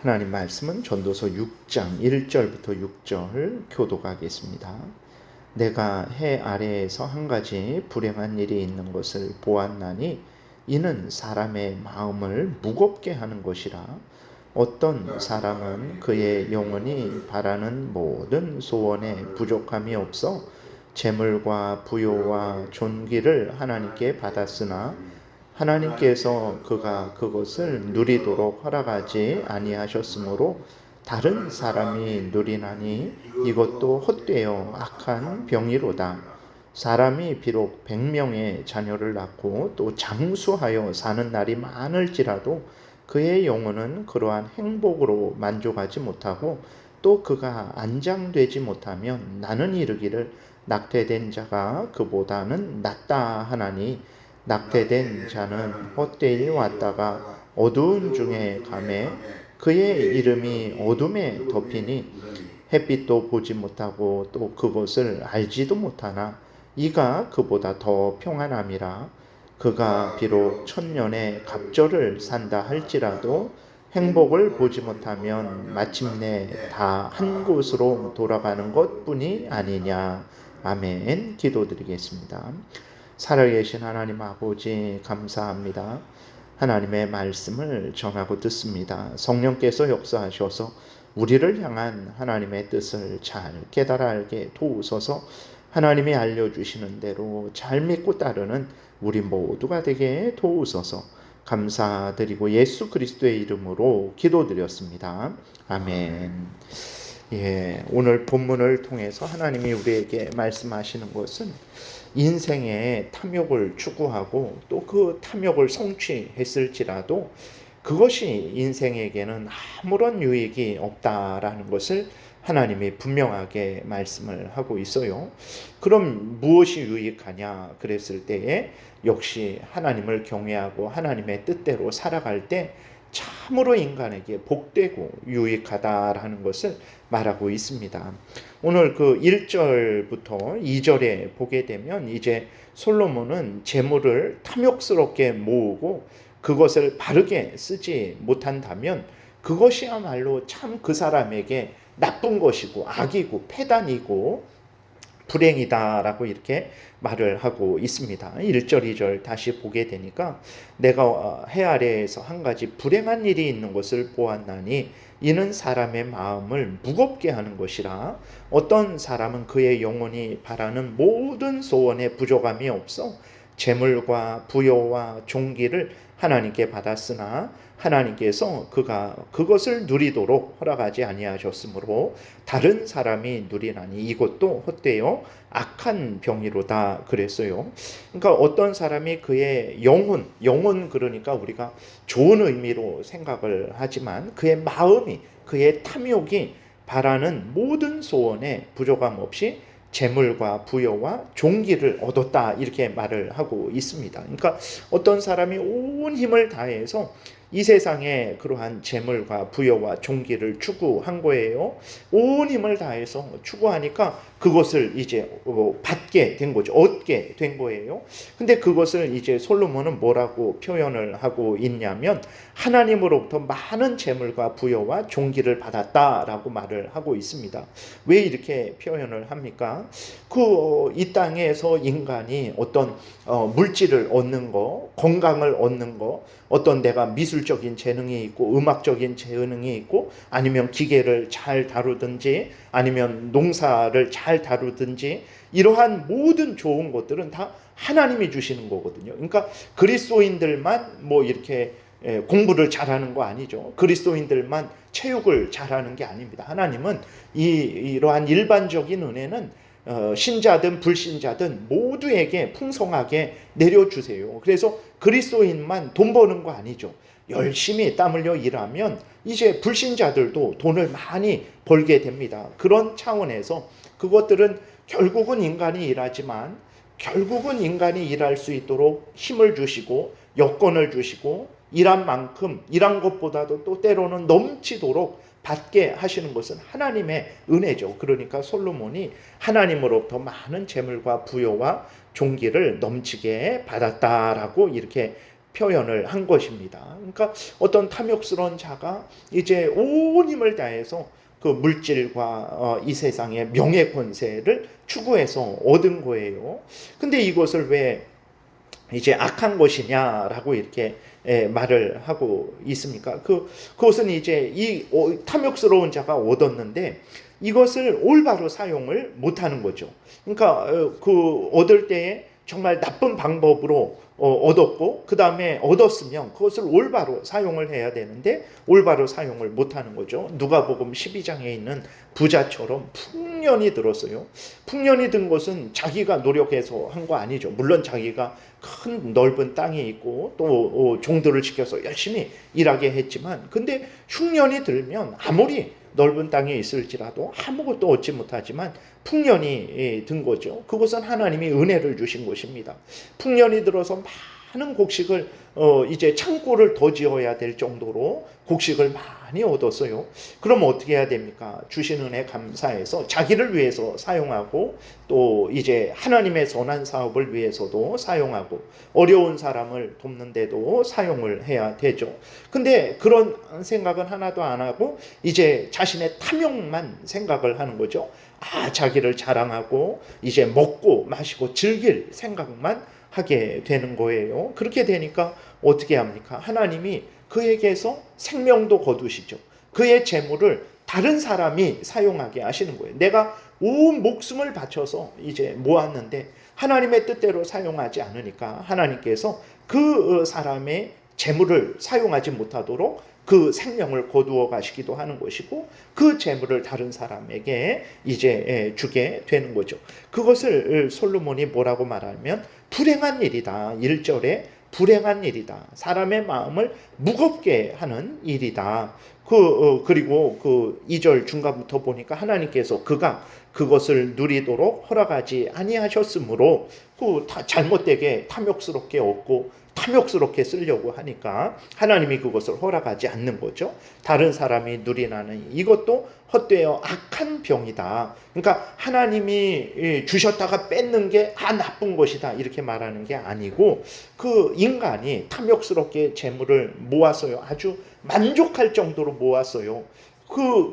하나님 말씀은 전도서 6장 1절부터 6절 교독하겠습니다. 내가 해 아래에서 한 가지 불행한 일이 있는 것을 보았나니 이는 사람의 마음을 무겁게 하는 것이라. 어떤 사람은 그의 영혼이 바라는 모든 소원에 부족함이 없어 재물과 부요와 존귀를 하나님께 받았으나 하나님께서 그가 그것을 누리도록 허락하지 아니하셨으므로 다른 사람이 누리나니 이것도 헛되어 악한 병이로다. 사람이 비록 100명의 자녀를 낳고 또 장수하여 사는 날이 많을지라도 그의 영혼은 그러한 행복으로 만족하지 못하고 또 그가 안장되지 못하면 나는 이르기를 낙태된 자가 그보다는 낫다 하나니 낙태된 자는 헛되이 왔다가 어두운 중에 가매 그의 이름이 어둠에 덮이니 햇빛도 보지 못하고 또 그것을 알지도 못하나 이가 그보다 더 평안함이라. 그가 비록 천년의 갑절을 산다 할지라도 행복을 보지 못하면 마침내 다 한 곳으로 돌아가는 것뿐이 아니냐. 아멘. 기도드리겠습니다. 살아계신 하나님 아버지 감사합니다. 하나님의 말씀을 전하고 듣습니다. 성령께서 역사하셔서 우리를 향한 하나님의 뜻을 잘 깨달아 알게 도우소서. 하나님이 알려주시는 대로 잘 믿고 따르는 우리 모두가 되게 도우소서. 감사드리고 예수 그리스도의 이름으로 기도드렸습니다. 아멘. 오늘 본문을 통해서 하나님이 우리에게 말씀하시는 것은 인생의 탐욕을 추구하고 또 그 탐욕을 성취했을지라도 그것이 인생에게는 아무런 유익이 없다라는 것을 하나님이 분명하게 말씀을 하고 있어요. 그럼 무엇이 유익하냐 그랬을 때에 역시 하나님을 경외하고 하나님의 뜻대로 살아갈 때 참으로 인간에게 복되고 유익하다라는 것을 말하고 있습니다. 오늘 그 1절부터 2절에 보게 되면 이제 솔로몬은 재물을 탐욕스럽게 모으고 그것을 바르게 쓰지 못한다면 그것이야말로 참 그 사람에게 나쁜 것이고 악이고 패단이고 불행이다라고 이렇게 말을 하고 있습니다. 1절 2절 다시 보게 되니까 내가 해 아래에서 한 가지 불행한 일이 있는 것을 보았나니 이는 사람의 마음을 무겁게 하는 것이라. 어떤 사람은 그의 영혼이 바라는 모든 소원에 부족함이 없어 재물과 부요와 존귀를 하나님께 받았으나 하나님께서 그가 그것을 누리도록 허락하지 아니하셨으므로 다른 사람이 누리나니 이것도 헛되어 악한 병이로다 그랬어요. 그러니까 어떤 사람이 그의 영혼 그러니까 우리가 좋은 의미로 생각을 하지만 그의 마음이 그의 탐욕이 바라는 모든 소원에 부족함 없이 재물과 부여와 존귀를 얻었다 이렇게 말을 하고 있습니다. 그러니까 어떤 사람이 온 힘을 다해서 이 세상에 그러한 재물과 부여와 존귀를 추구한 거예요. 온 힘을 다해서 추구하니까 그것을 이제 받게 된 거죠. 얻게 된 거예요. 근데 그것을 이제 솔로몬은 뭐라고 표현을 하고 있냐면 하나님으로부터 많은 재물과 부여와 존귀를 받았다라고 말을 하고 있습니다. 왜 이렇게 표현을 합니까? 이 땅에서 인간이 어떤 물질을 얻는 거, 건강을 얻는 거, 어떤 내가 미술적인 재능이 있고 음악적인 재능이 있고 아니면 기계를 잘 다루든지 아니면 농사를 잘 다루든지 이러한 모든 좋은 것들은 다 하나님이 주시는 거거든요. 그러니까 그리스도인들만 뭐 이렇게 공부를 잘하는 거 아니죠. 그리스도인들만 체육을 잘하는 게 아닙니다. 하나님은 이러한 일반적인 은혜는 신자든 불신자든 모두에게 풍성하게 내려주세요. 그래서 그리스도인만 돈 버는 거 아니죠. 열심히 땀 흘려 일하면 이제 불신자들도 돈을 많이 벌게 됩니다. 그런 차원에서 그것들은 결국은 인간이 일하지만 결국은 인간이 일할 수 있도록 힘을 주시고 여건을 주시고 일한 만큼 일한 것보다도 또 때로는 넘치도록 받게 하시는 것은 하나님의 은혜죠. 그러니까 솔로몬이 하나님으로부터 많은 재물과 부여와 존귀를 넘치게 받았다라고 이렇게 표현을 한 것입니다. 그러니까 어떤 탐욕스러운 자가 이제 온 힘을 다해서 그 물질과 이 세상의 명예 권세를 추구해서 얻은 거예요. 근데 이것을 왜 이제 악한 것이냐라고 이렇게 말을 하고 있습니까? 그것은 이제 이 탐욕스러운 자가 얻었는데 이것을 올바로 사용을 못하는 거죠. 그러니까 그 얻을 때에 정말 나쁜 방법으로 얻었고 그 다음에 얻었으면 그것을 올바로 사용을 해야 되는데 올바로 사용을 못하는 거죠. 누가복음 12장에 있는 부자처럼 풍년이 들었어요. 풍년이 든 것은 자기가 노력해서 한 거 아니죠. 물론 자기가 큰 넓은 땅이 있고 또 종들을 지켜서 열심히 일하게 했지만 근데 흉년이 들면 아무리 넓은 땅에 있을지라도 아무것도 얻지 못하지만 풍년이 든 거죠. 그것은 하나님이 은혜를 주신 것입니다. 풍년이 들어서 많은 곡식을 이제 창고를 더 지어야 될 정도로 곡식을 많이 얻었어요. 그럼 어떻게 해야 됩니까? 주신 은혜 감사해서 자기를 위해서 사용하고 또 이제 하나님의 선한 사업을 위해서도 사용하고 어려운 사람을 돕는데도 사용을 해야 되죠. 근데 그런 생각은 하나도 안 하고 이제 자신의 탐욕만 생각을 하는 거죠. 자기를 자랑하고 이제 먹고 마시고 즐길 생각만 하게 되는 거예요. 그렇게 되니까 어떻게 합니까? 하나님이 그에게서 생명도 거두시죠. 그의 재물을 다른 사람이 사용하게 하시는 거예요. 내가 온 목숨을 바쳐서 이제 모았는데 하나님의 뜻대로 사용하지 않으니까 하나님께서 그 사람의 재물을 사용하지 못하도록 그 생명을 거두어 가시기도 하는 것이고 그 재물을 다른 사람에게 이제 주게 되는 거죠. 그것을 솔로몬이 뭐라고 말하면 불행한 일이다. 1절에 불행한 일이다. 사람의 마음을 무겁게 하는 일이다. 그리고 그 2절 중간부터 보니까 하나님께서 그가 그것을 누리도록 허락하지 아니하셨으므로 잘못되게 탐욕스럽게 얻고 탐욕스럽게 쓰려고 하니까 하나님이 그것을 허락하지 않는 거죠. 다른 사람이 누리나니 이것도 헛되어 악한 병이다. 그러니까 하나님이 주셨다가 뺏는 게 나쁜 것이다 이렇게 말하는 게 아니고 그 인간이 탐욕스럽게 재물을 모았어요. 아주 만족할 정도로 모았어요.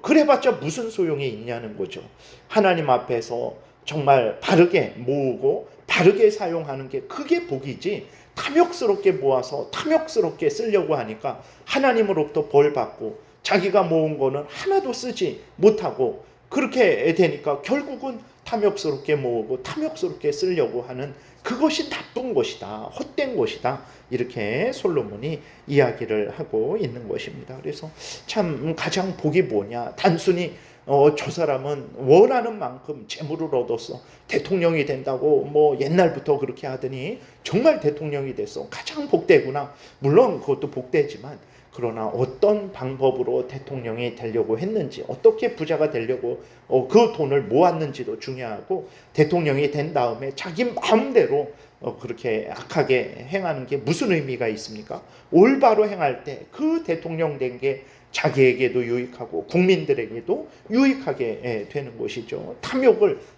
그래봤자 무슨 소용이 있냐는 거죠. 하나님 앞에서 정말 바르게 모으고 바르게 사용하는 게 그게 복이지 탐욕스럽게 모아서 탐욕스럽게 쓰려고 하니까 하나님으로부터 벌 받고 자기가 모은 거는 하나도 쓰지 못하고 그렇게 되니까 결국은 탐욕스럽게 모으고 탐욕스럽게 쓰려고 하는 그것이 나쁜 것이다. 헛된 것이다. 이렇게 솔로몬이 이야기를 하고 있는 것입니다. 그래서 참 가장 복이 뭐냐? 단순히 저 사람은 원하는 만큼 재물을 얻었어. 대통령이 된다고 뭐 옛날부터 그렇게 하더니 정말 대통령이 됐어. 가장 복되구나. 물론 그것도 복되지만 그러나 어떤 방법으로 대통령이 되려고 했는지 어떻게 부자가 되려고 그 돈을 모았는지도 중요하고 대통령이 된 다음에 자기 마음대로 그렇게 악하게 행하는 게 무슨 의미가 있습니까? 올바로 행할 때 그 대통령 된 게 자기에게도 유익하고 국민들에게도 유익하게 되는 것이죠.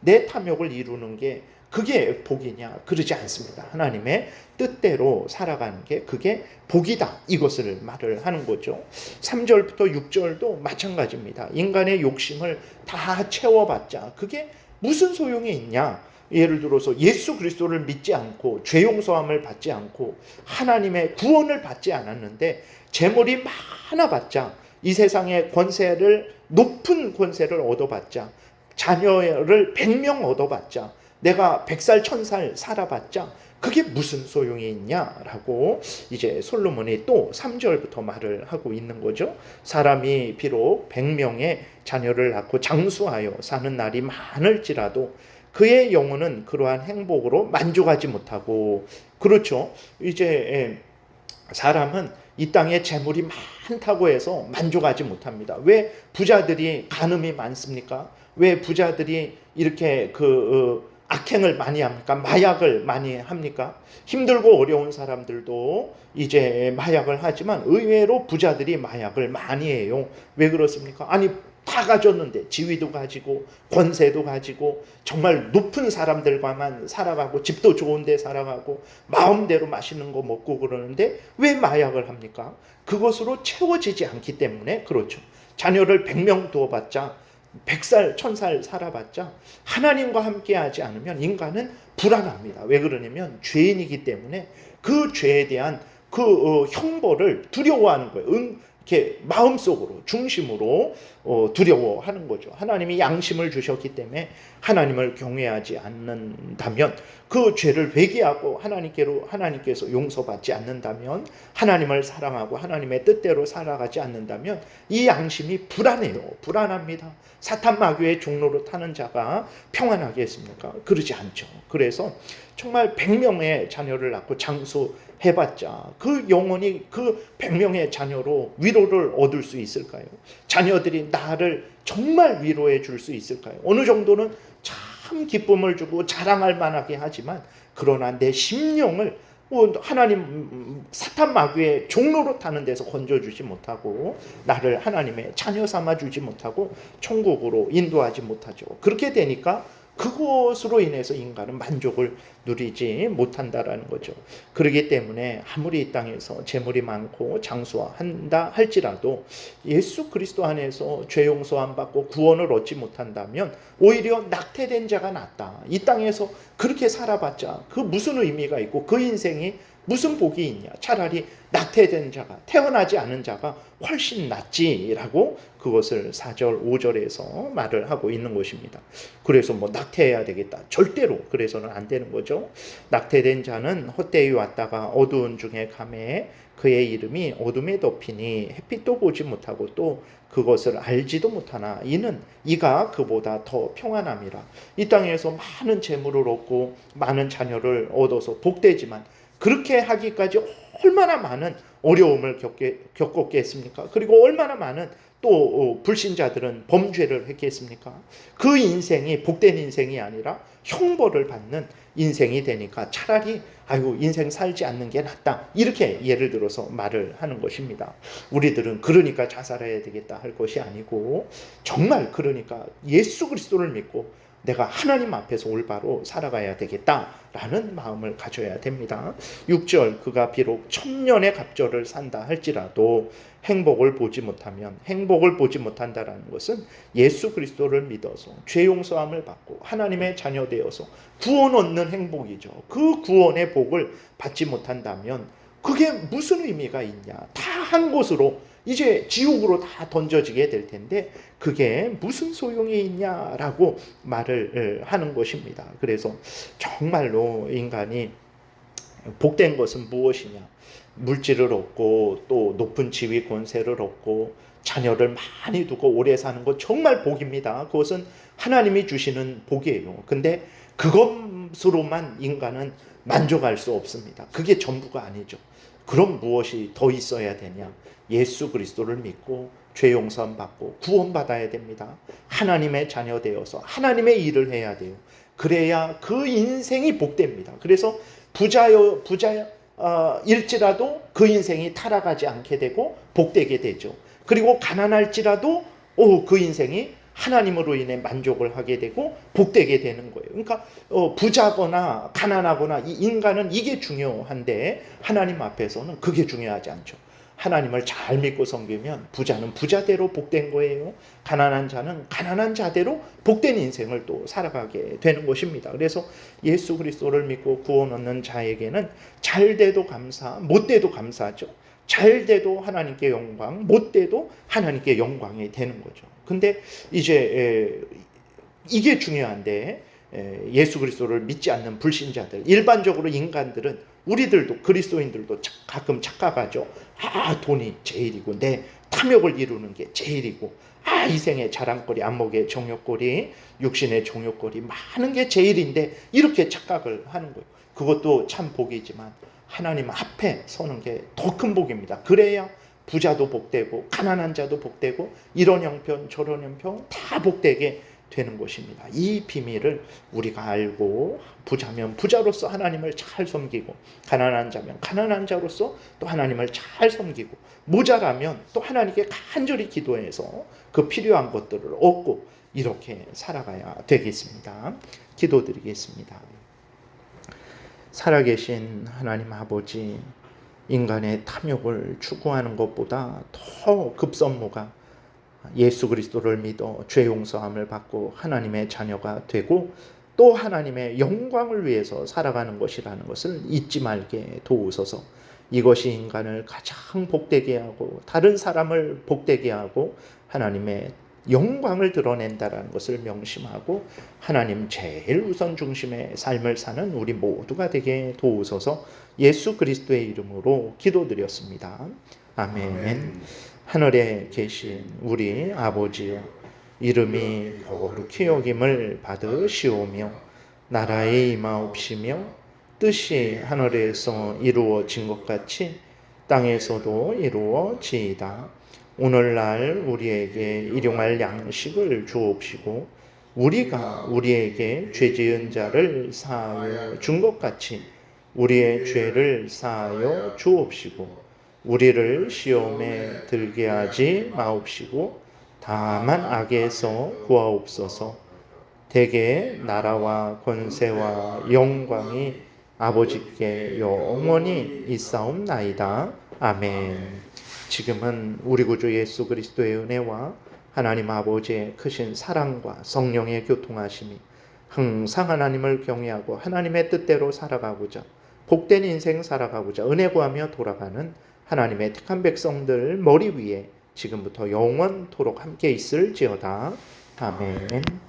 내 탐욕을 이루는 게 그게 복이냐? 그러지 않습니다. 하나님의 뜻대로 살아가는 게 그게 복이다. 이것을 말을 하는 거죠. 3절부터 6절도 마찬가지입니다. 인간의 욕심을 다 채워봤자 그게 무슨 소용이 있냐? 예를 들어서 예수 그리스도를 믿지 않고 죄 용서함을 받지 않고 하나님의 구원을 받지 않았는데 재물이 많아봤자 이 세상의 높은 권세를 얻어봤자 자녀를 100명 얻어봤자 내가 100살 1000살 살아봤자 그게 무슨 소용이 있냐라고 이제 솔로몬이 또 3절부터 말을 하고 있는 거죠. 사람이 비록 100명의 자녀를 낳고 장수하여 사는 날이 많을지라도 그의 영혼은 그러한 행복으로 만족하지 못하고 그렇죠. 이제 사람은 이 땅에 재물이 많다고 해서 만족하지 못합니다. 왜 부자들이 간음이 많습니까? 왜 부자들이 이렇게 악행을 많이 합니까? 마약을 많이 합니까? 힘들고 어려운 사람들도 이제 마약을 하지만 의외로 부자들이 마약을 많이 해요. 왜 그렇습니까? 아니 다 가졌는데 지위도 가지고 권세도 가지고 정말 높은 사람들과만 살아가고 집도 좋은데 살아가고 마음대로 맛있는 거 먹고 그러는데 왜 마약을 합니까? 그것으로 채워지지 않기 때문에 그렇죠. 자녀를 100명 두어봤자 100살 1000살 살아봤자 하나님과 함께하지 않으면 인간은 불안합니다. 왜 그러냐면 죄인이기 때문에 그 죄에 대한 그 형벌을 두려워하는 거예요. 이렇게 마음속으로 중심으로 두려워하는 거죠. 하나님이 양심을 주셨기 때문에 하나님을 경외하지 않는다면 그 죄를 회개하고 하나님께서 용서받지 않는다면 하나님을 사랑하고 하나님의 뜻대로 살아가지 않는다면 이 양심이 불안해요. 불안합니다. 사탄 마귀의 종로로 타는 자가 평안하겠습니까? 그러지 않죠. 그래서 정말 100명의 자녀를 낳고 장수해봤자 그 영혼이 그 100명의 자녀로 위로를 얻을 수 있을까요? 자녀들이 나를 정말 위로해 줄 수 있을까요? 어느 정도는 참 기쁨을 주고 자랑할 만하게 하지만 그러나 내 심령을 하나님 사탄 마귀의 종로로 타는 데서 건져주지 못하고 나를 하나님의 자녀 삼아주지 못하고 천국으로 인도하지 못하죠. 그렇게 되니까 그것으로 인해서 인간은 만족을 누리지 못한다라는 거죠. 그렇기 때문에 아무리 이 땅에서 재물이 많고 장수한다 할지라도 예수 그리스도 안에서 죄 용서 안 받고 구원을 얻지 못한다면 오히려 낙태된 자가 낫다. 이 땅에서 그렇게 살아봤자 그 무슨 의미가 있고 그 인생이 무슨 복이 있냐. 차라리 낙태된 자가 태어나지 않은 자가 훨씬 낫지라고 그것을 4절 5절에서 말을 하고 있는 것입니다. 그래서 낙태해야 되겠다. 절대로 그래서는 안 되는 거죠. 낙태된 자는 헛되이 왔다가 어두운 중에 가매 그의 이름이 어둠에 덮이니 햇빛도 보지 못하고 또 그것을 알지도 못하나 이가 그보다 더 평안함이라. 이 땅에서 많은 재물을 얻고 많은 자녀를 얻어서 복되지만 그렇게 하기까지 얼마나 많은 어려움을 겪었겠습니까? 그리고 얼마나 많은 또 불신자들은 범죄를 했겠습니까? 그 인생이 복된 인생이 아니라 형벌을 받는 인생이 되니까 차라리 인생 살지 않는 게 낫다. 이렇게 예를 들어서 말을 하는 것입니다. 우리들은 그러니까 자살해야 되겠다 할 것이 아니고 정말 그러니까 예수 그리스도를 믿고 내가 하나님 앞에서 올바로 살아가야 되겠다라는 마음을 가져야 됩니다. 6절 그가 비록 1000년의 갑절을 산다 할지라도 행복을 보지 못한다라는 것은 예수 그리스도를 믿어서 죄 용서함을 받고 하나님의 자녀 되어서 구원 얻는 행복이죠. 그 구원의 복을 받지 못한다면 그게 무슨 의미가 있냐. 다 한 곳으로 이제 지옥으로 다 던져지게 될 텐데 그게 무슨 소용이 있냐라고 말을 하는 것입니다. 그래서 정말로 인간이 복된 것은 무엇이냐. 물질을 얻고 또 높은 지위 권세를 얻고 자녀를 많이 두고 오래 사는 것 정말 복입니다. 그것은 하나님이 주시는 복이에요. 근데 그것으로만 인간은 만족할 수 없습니다. 그게 전부가 아니죠. 그럼 무엇이 더 있어야 되냐? 예수 그리스도를 믿고 죄 용서함 받고 구원받아야 됩니다. 하나님의 자녀 되어서 하나님의 일을 해야 돼요. 그래야 그 인생이 복됩니다. 그래서 부자일지라도 그 인생이 타락하지 않게 되고 복되게 되죠. 그리고 가난할지라도 그 인생이 하나님으로 인해 만족을 하게 되고 복되게 되는 거예요. 그러니까 부자거나 가난하거나 이 인간은 이게 중요한데 하나님 앞에서는 그게 중요하지 않죠. 하나님을 잘 믿고 섬기면 부자는 부자대로 복된 거예요. 가난한 자는 가난한 자대로 복된 인생을 또 살아가게 되는 것입니다. 그래서 예수 그리스도를 믿고 구원 얻는 자에게는 잘 돼도 감사, 못 돼도 감사하죠. 잘 돼도 하나님께 영광, 못 돼도 하나님께 영광이 되는 거죠. 근데 이제 이게 중요한데 예수 그리스도를 믿지 않는 불신자들, 일반적으로 인간들은 우리들도 그리스도인들도 가끔 착각하죠. 돈이 제일이고 내 탐욕을 이루는 게 제일이고 이 생의 자랑거리, 안목의 정욕거리, 육신의 정욕거리 많은 게 제일인데 이렇게 착각을 하는 거예요. 그것도 참 복이지만 하나님 앞에 서는 게 더 큰 복입니다. 그래야 부자도 복되고 가난한 자도 복되고 이런 형편 저런 형편 다 복되게 되는 것입니다. 이 비밀을 우리가 알고 부자면 부자로서 하나님을 잘 섬기고 가난한 자면 가난한 자로서 또 하나님을 잘 섬기고 모자라면 또 하나님께 간절히 기도해서 그 필요한 것들을 얻고 이렇게 살아가야 되겠습니다. 기도드리겠습니다. 살아계신 하나님 아버지, 인간의 탐욕을 추구하는 것보다 더 급선무가 예수 그리스도를 믿어 죄 용서함을 받고 하나님의 자녀가 되고 또 하나님의 영광을 위해서 살아가는 것이라는 것을 잊지 말게 도우소서. 이것이 인간을 가장 복되게 하고 다른 사람을 복되게 하고 하나님의 영광을 드러낸다라는 것을 명심하고 하나님 제일 우선 중심의 삶을 사는 우리 모두가 되게 도우소서. 예수 그리스도의 이름으로 기도드렸습니다. 아멘. 하늘에 계신 우리 아버지여, 이름이 거룩히 여김을 받으시오며 나라의 임하옵시며 뜻이 하늘에서 이루어진 것 같이 땅에서도 이루어지이다. 오늘날 우리에게 일용할 양식을 주옵시고 우리가 우리에게 죄 지은 자를 사하여 준 것 같이 우리의 죄를 사하여 주옵시고 우리를 시험에 들게 하지 마옵시고 다만 악에서 구하옵소서. 대개 나라와 권세와 영광이 아버지께 영원히 있사옵나이다. 아멘. 지금은 우리 구주 예수 그리스도의 은혜와 하나님 아버지의 크신 사랑과 성령의 교통하심이 항상 하나님을 경외하고 하나님의 뜻대로 살아가고자 복된 인생 살아가고자 은혜 구하며 돌아가는 하나님의 택한 백성들 머리 위에 지금부터 영원토록 함께 있을지어다. 아멘.